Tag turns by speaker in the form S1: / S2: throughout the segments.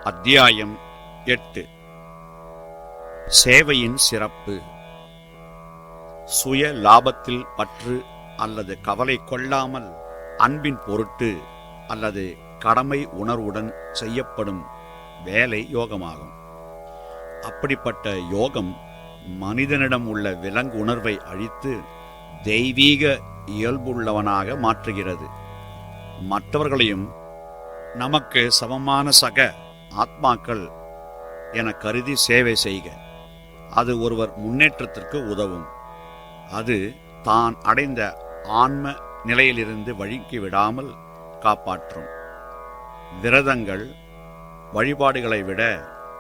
S1: அத்தியாயம் 8. சேவையின் சிறப்பு. சுய லாபத்தில் பற்று அல்லது கவலை கொள்ளாமல் அன்பின் பொருட்டு அல்லது கடமை உணர்வுடன் செய்யப்படும் வேலை யோகமாகும். அப்படிப்பட்ட யோகம் மனிதனிடம் உள்ள விலங்கு உணர்வை அழித்து தெய்வீக இயல்புள்ளவனாக மாற்றுகிறது. மற்றவர்களையும் நமக்கு சமமான சக ஆத்மாக்கள் என கருதி சேவை செய்க. அது ஒருவர் முன்னேற்றத்திற்கு உதவும். அது தான் அடைந்த ஆன்ம நிலையிலிருந்து வழுக்கி விடாமல் காப்பாற்றும். விரதங்கள் வழிபாடுகளை விட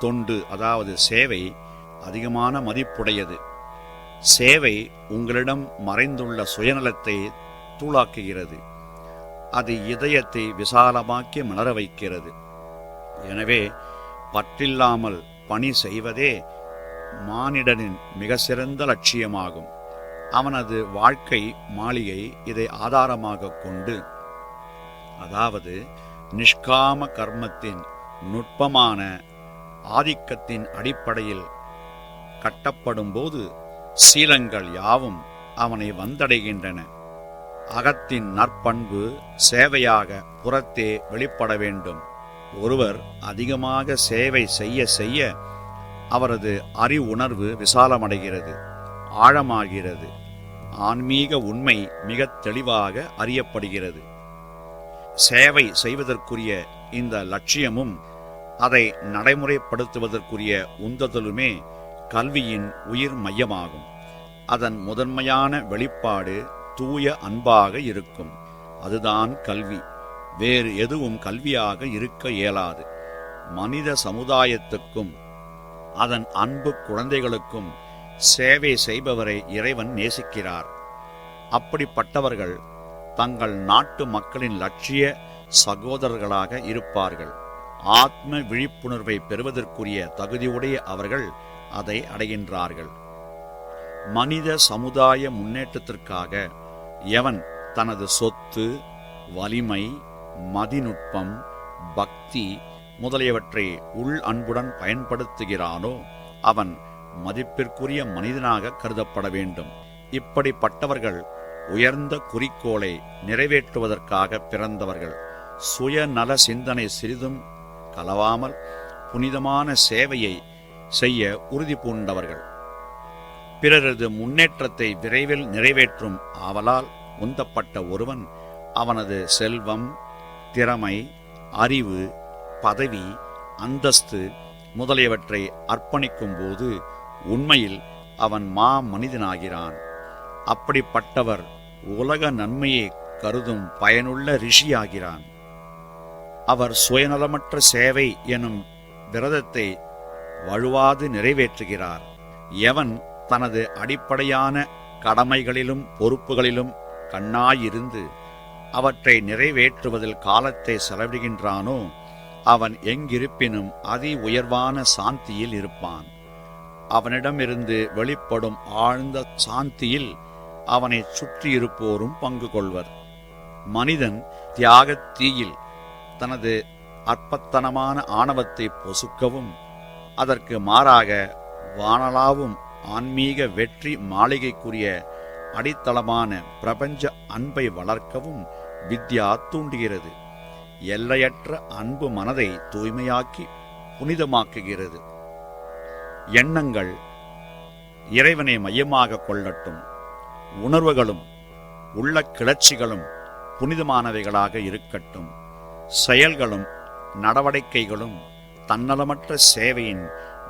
S1: தொண்டு அதாவது சேவை அதிகமான மதிப்புடையது. சேவை உங்களிடம் மறைந்துள்ள சுயநலத்தை தூளாக்குகிறது. அது இதயத்தை விசாலமாக்கி மலர வைக்கிறது. எனவே பற்றில்லாமல் பணி செய்வதே மானிடனின் மிக சிறந்த லட்சியமாகும். அவனது வாழ்க்கை மாளிகை இதை ஆதாரமாக கொண்டு, அதாவது நிஷ்காம கர்மத்தின் நுட்பமான ஆதிக்கத்தின் அடிப்படையில் கட்டப்படும் போது சீலங்கள் யாவும் அவனை வந்தடைகின்றன. அகத்தின் நற்பண்பு சேவையாக புறத்தே வெளிப்பட வேண்டும். ஒருவர் அதிகமாக சேவை செய்ய செய்ய அவரது அறிவுணர்வு விசாலமடைகிறது, ஆழமாகிறது. ஆன்மீக உண்மை மிக தெளிவாக அறியப்படுகிறது. சேவை செய்வதற்குரிய இந்த லட்சியமும் அதை நடைமுறைப்படுத்துவதற்குரிய உந்துதலுமே கல்வியின் உயிர் மையமாகும். அதன் முதன்மையான வெளிப்பாடு தூய அன்பாக இருக்கும். அதுதான் கல்வி. வேறு எதுவும் கல்வியாக இருக்க இயலாது. மனித சமுதாயத்துக்கும் அதன் அன்பு குழந்தைகளுக்கும் சேவை செய்பவரை இறைவன் நேசிக்கிறார். அப்படிப்பட்டவர்கள் தங்கள் நாட்டு மக்களின் லட்சிய சகோதரர்களாக இருப்பார்கள். ஆத்ம விழிப்புணர்வை பெறுவதற்குரிய தகுதியுடைய அவர்கள் அதை அடைகின்றார்கள். மனித சமுதாய முன்னேற்றத்திற்காக எவன் தனது சொத்து, வலிமை, மதிநுட்பம், பக்தி முதலியவற்றை உள் அன்புடன் பயன்படுத்துகிறானோ அவன் மதிப்பிற்குரிய மனிதனாக கருதப்பட வேண்டும். இப்படிப்பட்டவர்கள் உயர்ந்த குறிக்கோளை நிறைவேற்றுவதற்காக பிறந்தவர்கள். சுயநல சிந்தனை சிறிதும் கலவாமல் புனிதமான சேவையை செய்ய உறுதி பூண்டவர்கள். பிறரது முன்னேற்றத்தை விரைவில் நிறைவேற்றும் ஆவலால் உந்தப்பட்ட ஒருவன் அவனது செல்வம், திறமை, அறிவு, பதவி, அந்தஸ்து முதலியவற்றை அர்ப்பணிக்கும் போது உண்மையில் அவன் மனிதனாகிறான். அப்படிப்பட்டவர் உலக நன்மையை கருதும் பயனுள்ள ரிஷியாகிறான். அவர் சுயநலமற்ற சேவை எனும் விரதத்தை வழுவாது நிறைவேற்றுகிறார். எவன் தனது அடிப்படையான கடமைகளிலும் பொறுப்புகளிலும் கண்ணாயிருந்து அவற்றை நிறைவேற்றுவதில் காலத்தை செலவிடுகின்றானோ அவன் எங்கிருப்பினும் அதி உயர்வான சாந்தியில் இருப்பான். அவனிடமிருந்து வெளிப்படும் ஆழ்ந்த சாந்தியில் அவனை சுற்றியிருப்போரும் பங்கு கொள்வர். மனிதன் தியாகத் தீயில் தனது அற்பத்தனமான ஆணவத்தை பொசுக்கவும் அதற்கு மாறாக வானளாவும் ஆன்மீக வெற்றி மாளிகைக்குரிய அடித்தளமான பிரபஞ்ச அன்பை வளர்க்கவும் வித்யா தூண்டுகிறது. எல்லையற்ற அன்பு மனதை தூய்மையாக்கி புனிதமாக்குகிறது. எண்ணங்கள் இறைவனை மையமாக கொள்ளட்டும். உணர்வுகளும் உள்ள கிளர்ச்சிகளும் புனிதமானவைகளாக இருக்கட்டும். செயல்களும் நடவடிக்கைகளும் தன்னலமற்ற சேவையின்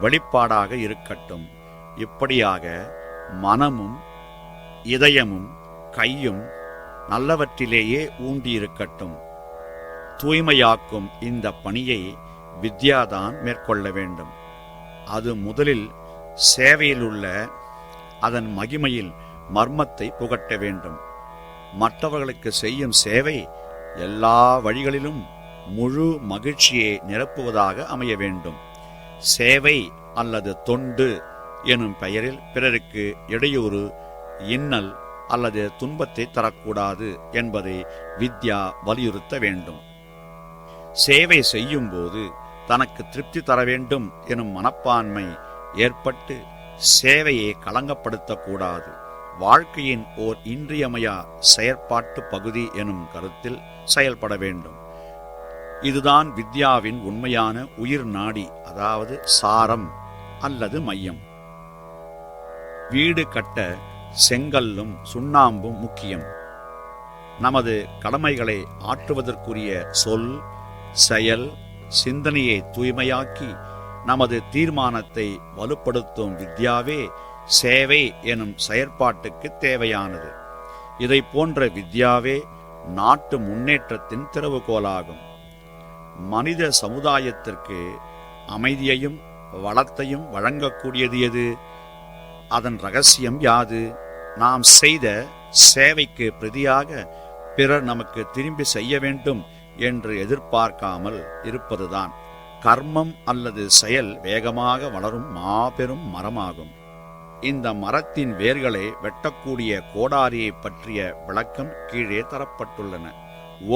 S1: வெளிப்பாடாக இருக்கட்டும். இப்படியாக மனமும் இதயமும் கையும் நல்லவற்றிலேயே ஊண்டியிருக்கட்டும். தூய்மையாக்கும் இந்த பணியை வித்யாதான் மேற்கொள்ள வேண்டும். அது முதலில் சேவையில் உள்ள அதன் மகிமையில் மர்மத்தை புகட்ட வேண்டும். மற்றவர்களுக்கு செய்யும் சேவை எல்லா வழிகளிலும் முழு மகிழ்ச்சியை நிரப்புவதாக அமைய வேண்டும். சேவை அல்லது தொண்டு எனும் பெயரில் பிறருக்கு இடையூறு, இன்னல் அல்லது துன்பத்தை தரக்கூடாது என்பதை வித்யா வலியுறுத்த வேண்டும். சேவை செய்யும் போது தனக்கு திருப்தி தர வேண்டும் எனும் மனப்பான்மை ஏற்பட்டு சேவையை களங்கப்படுத்தக்கூடாது. வாழ்க்கையின் ஓர் இன்றியமையா செயற்பாட்டு பகுதி எனும் கருத்தில் செயல்பட வேண்டும். இதுதான் வித்யாவின் உண்மையான உயிர் நாடி, அதாவது சாரம் அல்லது மையம். வீடு கட்ட செங்கல்லும் சுண்ணாம்பும் முக்கியம். நமது கடமைகளை ஆற்றுவதற்குரிய சொல், செயல், சிந்தனையை தூய்மையாக்கி நமது தீர்மானத்தை வலுப்படுத்தும் வித்யாவே சேவை எனும் செயற்பாட்டுக்கு தேவையானது. இதை போன்ற வித்யாவே நாட்டு முன்னேற்றத்தின் திறவுகோலாகும். மனித சமுதாயத்திற்கு அமைதியையும் வளத்தையும் வழங்கக்கூடியது எது? அதன் ரகசியம் யாது? நாம் செய்த சேவைக்கு பிரதியாக பிறர் நமக்கு திரும்பி செய்ய வேண்டும் என்று எதிர்பார்க்காமல் இருப்பதுதான். கர்மம் அல்லது செயல் வேகமாக வளரும் மாபெரும் மரமாகும். இந்த மரத்தின் வேர்களை வெட்டக்கூடிய கோடாரியை பற்றிய விளக்கம் கீழே தரப்பட்டுள்ளன.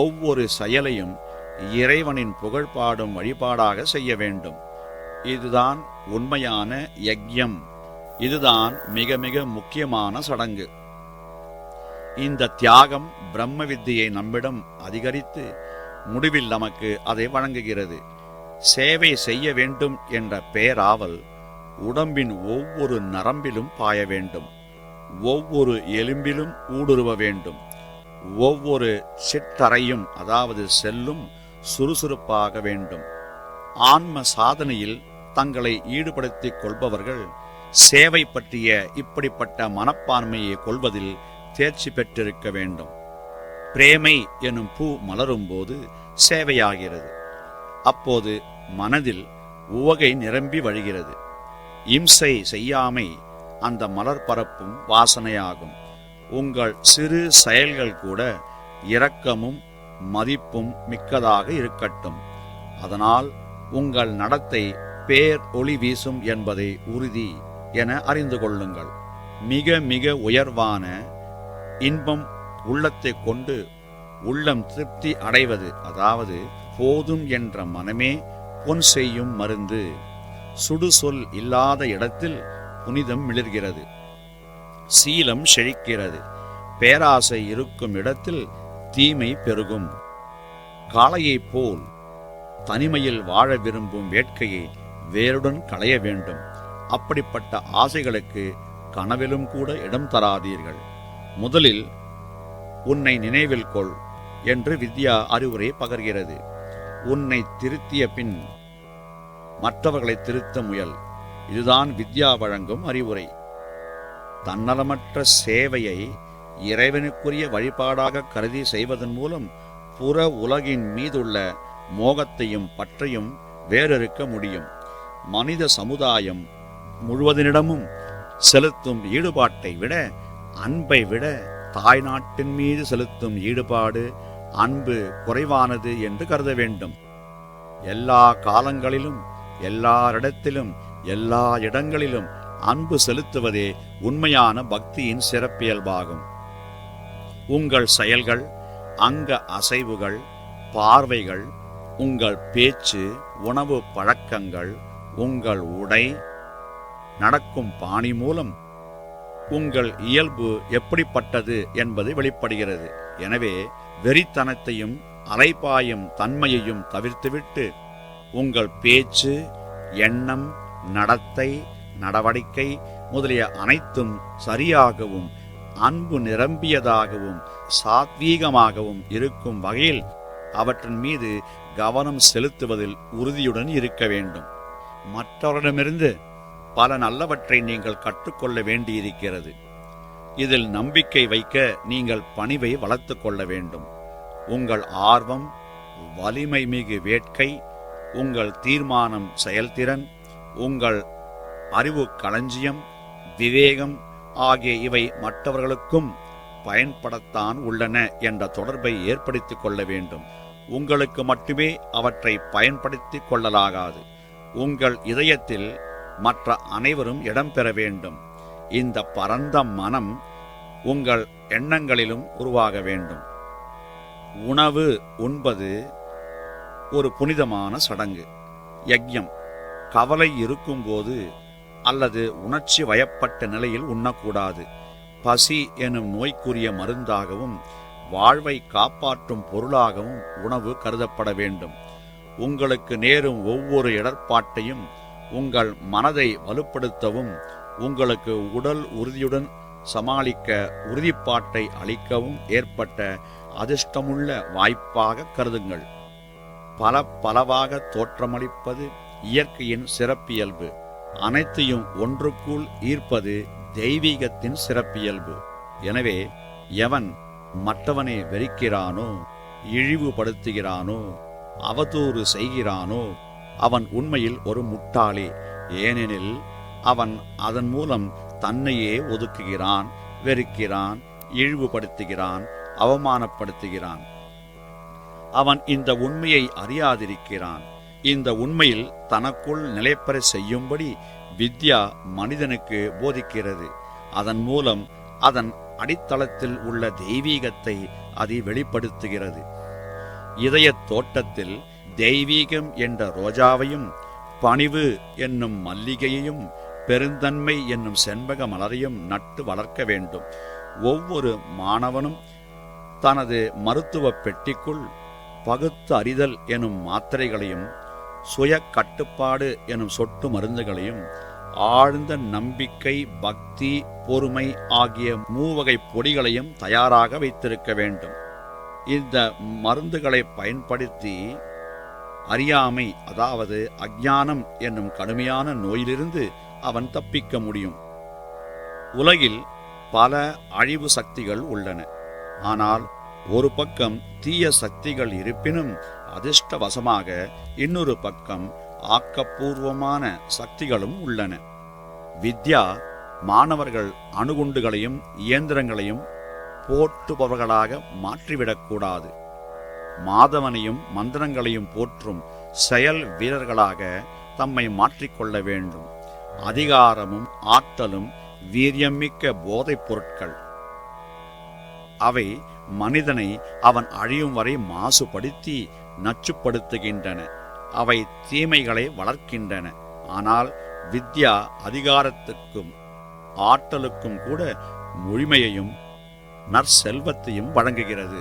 S1: ஒவ்வொரு செயலையும் இறைவனின் புகழ்பாடும் வழிபாடாக செய்ய வேண்டும். இதுதான் உண்மையான யஜ்யம். இதுதான் மிக மிக முக்கியமான சடங்கு. இந்த தியாகம் பிரம்ம வித்தியை நம்மிடம் அதிகரித்து முடிவில் நமக்கு அதை வழங்குகிறது. சேவை செய்ய வேண்டும் என்ற பேராவல் உடம்பின் ஒவ்வொரு நரம்பிலும் பாய வேண்டும். ஒவ்வொரு எலும்பிலும் ஊடுருவ வேண்டும். ஒவ்வொரு சிற்றறையும், அதாவது செல்லும் சுறுசுறுப்பாக வேண்டும். ஆன்ம சாதனையில் தங்களை ஈடுபடுத்திக் கொள்பவர்கள் சேவை பற்றிய இப்படிப்பட்ட மனப்பான்மையை கொள்வதில் தேர்ச்சி பெற்றிருக்க வேண்டும். பிரேமை எனும் பூ மலரும் போது சேவையாகிறது. அப்போது மனதில் உவகை நிரம்பி வழிகிறது. இம்சை செய்யாமை அந்த மலர் பரப்பும் வாசனையாகும். உங்கள் சிறு செயல்கள் கூட இரக்கமும் மதிப்பும் மிக்கதாக இருக்கட்டும். அதனால் உங்கள் நடத்தை பேர் ஒளி வீசும் என்பதை உறுதி என அறிந்து கொள்ளுங்கள். மிக மிக உயர்வான இன்பம் உள்ளத்தை கொண்டு உள்ளம் திருப்தி அடைவது, அதாவது போதும் என்ற மனமே பொன் செய்யும் மருந்து. சுடுசொல் இல்லாத இடத்தில் புனிதம் மிளிர்கிறது, சீலம் செழிக்கிறது. பேராசை இருக்கும் இடத்தில் தீமை பெருகும். காளையைப் போல் தனிமையில் வாழ விரும்பும் வேட்கையை வேருடன் களைய வேண்டும். அப்படிப்பட்ட ஆசைகளுக்கு கனவிலும் கூட இடம் தராதீர்கள். முதலில் உன்னை நினைவில் கொள் என்று வித்யா அறிவுரை பகர்கிறது. உன்னை திருத்திய பின் மற்றவர்களை திருத்த முயல். இதுதான் வித்யா வழங்கும் அறிவுரை. தன்னலமற்ற சேவையை இறைவனுக்குரிய வழிபாடாக கருதி செய்வதன் மூலம் புற உலகின் மீதுள்ள மோகத்தையும் பற்றையும் வேறறுக்க முடியும். மனித சமுதாயம் முழுவதனிடமும் செலுத்தும் ஈடுபாட்டை விட, அன்பை விட தாய்நாட்டின் மீது செலுத்தும் ஈடுபாடு, அன்பு குறைவானது என்று கருத வேண்டும். எல்லா காலங்களிலும், எல்லாரிடத்திலும், எல்லா இடங்களிலும் அன்பு செலுத்துவதே உண்மையான பக்தியின் சிறப்பியல்பாகும். உங்கள் செயல்கள், அங்க அசைவுகள், பார்வைகள், உங்கள் பேச்சு, உணவு பழக்கங்கள், உங்கள் உடை, நடக்கும் பாணி மூலம் உங்கள் இயல்பு எப்படிப்பட்டது என்பது வெளிப்படுகிறது. எனவே வெறித்தனத்தையும் அலைபாயும் தன்மையையும் தவிர்த்துவிட்டு உங்கள் பேச்சு, எண்ணம், நடத்தை, நடவடிக்கை முதலிய அனைத்தும் சரியாகவும் அன்பு நிரம்பியதாகவும் சாத்வீகமாகவும் இருக்கும் வகையில் அவற்றின் மீது கவனம் செலுத்துவதில் உறுதியுடன் இருக்க வேண்டும். மற்றவரிடமிருந்து பல நல்லவற்றை நீங்கள் கற்றுக்கொள்ள வேண்டியிருக்கிறது. இதில் நம்பிக்கை வைக்க நீங்கள் பணிவை வளர்த்து கொள்ள வேண்டும். உங்கள் ஆர்வம், வலிமை மிகு வேட்கை, உங்கள் தீர்மானம், செயல்திறன், உங்கள் அறிவு களஞ்சியம், விவேகம் ஆகிய இவை மற்றவர்களுக்கும் பயன்படத்தான் உள்ளன என்ற தொடர்பை ஏற்படுத்திக் கொள்ள வேண்டும். உங்களுக்கு மட்டுமே அவற்றை பயன்படுத்திக் கொள்ளலாகாது. உங்கள் இதயத்தில் மற்ற அனைவரும் இடம்பெற வேண்டும். இந்த பரந்த மனம் உங்கள் எண்ணங்களிலும் உருவாக வேண்டும். உணவு உண்பது ஒரு புனிதமான சடங்கு. யஜ்யம் கவலை இருக்கும்போது அல்லது உணர்ச்சி வயப்பட்ட நிலையில் உண்ணக்கூடாது. பசி எனும் நோய்க்குரிய மருந்தாகவும் வாழ்வை காப்பாற்றும் பொருளாகவும் உணவு கருதப்பட வேண்டும். உங்களுக்கு நேரும் ஒவ்வொரு இடர்பாட்டையும் உங்கள் மனதை வலுப்படுத்தவும் உங்களுக்கு உடல் உறுதியுடன் சமாளிக்க உறுதிப்பாட்டை அளிக்கவும் ஏற்பட்ட அதிர்ஷ்டமுள்ள வாய்ப்பாக கருதுங்கள். பலவாக தோற்றமளிப்பது இயற்கையின் சிறப்பியல்பு. அனைத்தையும் ஒன்றுக்குள் ஈர்ப்பது தெய்வீகத்தின் சிறப்பியல்பு. எனவே எவன் மற்றவனை வெறுக்கிறானோ, இழிவுபடுத்துகிறானோ, அவதூறு செய்கிறானோ அவன் உண்மையில் ஒரு முட்டாளே. ஏனெனில் அவன் அதன் மூலம் தன்னையே ஒதுக்குகிறான், வெறுக்கிறான், இழிவுபடுத்துகிறான், அவமானப்படுத்துகிறான். அவன் இந்த உண்மையை அறியாதிருக்கிறான். இந்த உண்மையில் தனக்குள் நிலைப்பெற செய்யும்படி வித்யா மனிதனுக்கு போதிக்கிறது. அதன் மூலம் அதன் அடித்தளத்தில் உள்ள தெய்வீகத்தை அது வெளிப்படுத்துகிறது. இதய தோட்டத்தில் தெய்வீகம் என்ற ரோஜாவையும், பணிவு என்னும் மல்லிகையையும், பெருந்தன்மை என்னும் செண்பக மலரையும் நட்டு வளர்க்க வேண்டும். ஒவ்வொரு மாணவனும் தனது மருத்துவ பெட்டிக்குள் பகுத்து அறிதல் எனும் மாத்திரைகளையும், சுய கட்டுப்பாடு எனும் சொட்டு மருந்துகளையும், ஆழ்ந்த நம்பிக்கை, பக்தி, பொறுமை ஆகிய மூவகை பொடிகளையும் தயாராக வைத்திருக்க வேண்டும். இந்த மருந்துகளை பயன்படுத்தி அறியாமை, அதாவது அஞ்ஞானம் என்னும் கடுமையான நோயிலிருந்து அவன் தப்பிக்க முடியும். உலகில் பல அழிவு சக்திகள் உள்ளன. ஆனால் ஒரு பக்கம் தீய சக்திகள் இருப்பினும் அதிர்ஷ்டவசமாக இன்னொரு பக்கம் ஆக்கப்பூர்வமான சக்திகளும் உள்ளன. வித்யா மாணவர்கள் அணுகுண்டுகளையும் இயந்திரங்களையும் போற்றுபவர்களாக மாற்றிவிடக்கூடாது. மாதவனையும் மந்திரங்களையும் போற்றும் செயல் வீரர்களாக தம்மை மாற்றிக்கொள்ள வேண்டும். அதிகாரமும் ஆற்றலும் வீரியமிக்க போதைப் பொருட்கள். அவை மனிதனை அவன் அழியும் வரை மாசுபடுத்தி நச்சுப்படுத்துகின்றன. அவை தீமைகளை வளர்க்கின்றன. ஆனால் வித்யா அதிகாரத்துக்கும் ஆற்றலுக்கும் கூட முழுமையையும் நற்செல்வத்தையும் வழங்குகிறது.